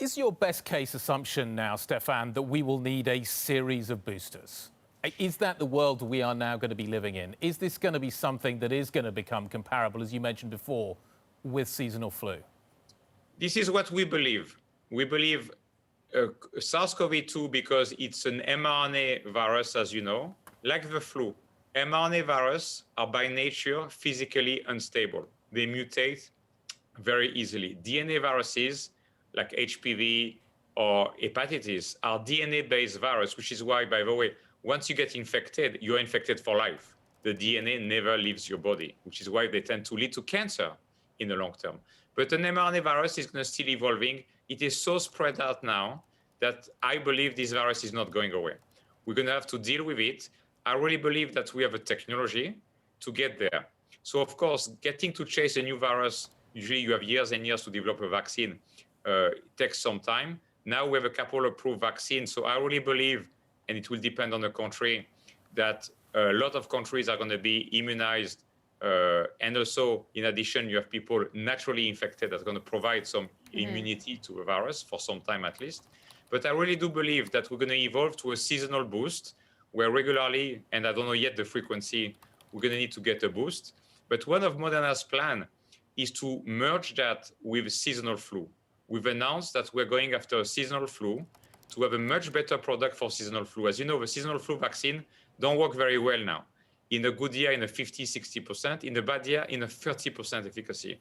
Is your best case assumption now, Stephane, that we will need a series of boosters? Is that the world we are now going to be living in? Is this going to be something that is going to become comparable, as you mentioned before, with seasonal flu? This is what we believe. We believe SARS-CoV-2, because it's an mRNA virus, as you know, like the flu. mRNA viruses are by nature physically unstable. They mutate very easily. DNA viruses, like HPV or hepatitis, are DNA-based virus, which is why, by the way, once you get infected, you're infected for life. The DNA never leaves your body, which is why they tend to lead to cancer in the long term. But an mRNA virus is going to still evolving. It is so spread out now that I believe this virus is not going away. We're going to have to deal with it. I really believe that we have a technology to get there. So, of course, getting to chase a new virus, usually you have years and years to develop a vaccine. It takes some time. Now we have a couple approved vaccines. So I really believe, and it will depend on the country, that a lot of countries are going to be immunized. And also, in addition, you have people naturally infected that are going to provide some immunity to the virus for some time at least. But I really do believe that we're going to evolve to a seasonal boost where regularly, and I don't know yet the frequency, we're going to need to get a boost. But one of Moderna's plan is to merge that with seasonal flu. We've announced that we're going after a seasonal flu to have a much better product for seasonal flu. As you know, the seasonal flu vaccine don't work very well now. In a good year, in a 50, 60%, in a bad year, in a 30% efficacy.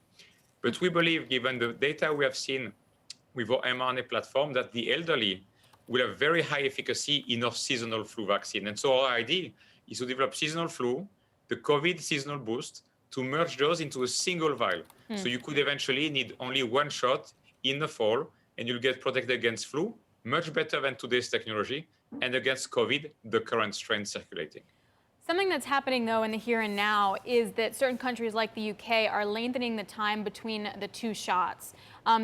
But we believe, given the data we have seen with our mRNA platform, that the elderly will have very high efficacy in our seasonal flu vaccine. And so our idea is to develop seasonal flu, the COVID seasonal boost, to merge those into a single vial. So you could eventually need only one shot in the fall, and you'll get protected against flu, much better than today's technology, and against COVID, the current strain circulating. Something that's happening, though, in the here and now is that certain countries like the UK are lengthening the time between the two shots.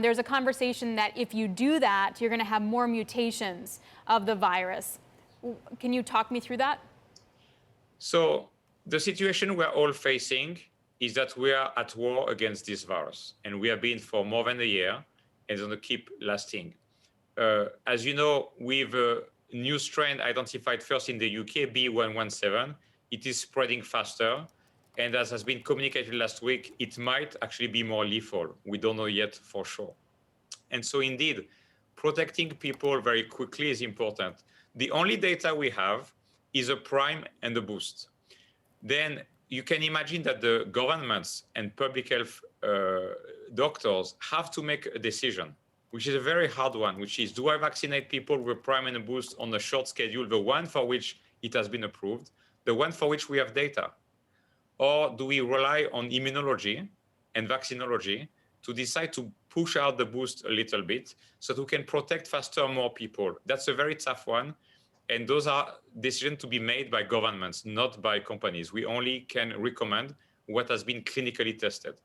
There's a conversation that if you do that, you're going to have more mutations of the virus. Can you talk me through that? So the situation we're all facing is that we are at war against this virus, and we have been for more than a year, and it's going to keep lasting. As you know, with a new strain identified first in the UK, B.1.1.7, it is spreading faster. And as has been communicated last week, it might actually be more lethal. We don't know yet for sure. And so indeed, protecting people very quickly is important. The only data we have is a prime and a boost. Then you can imagine that the governments and public health doctors have to make a decision, which is a very hard one, which is, do I vaccinate people with a prime and a boost on a short schedule, the one for which it has been approved, the one for which we have data? Or do we rely on immunology and vaccinology to decide to push out the boost a little bit so that we can protect faster more people? That's a very tough one. And those are decisions to be made by governments, not by companies. We only can recommend what has been clinically tested.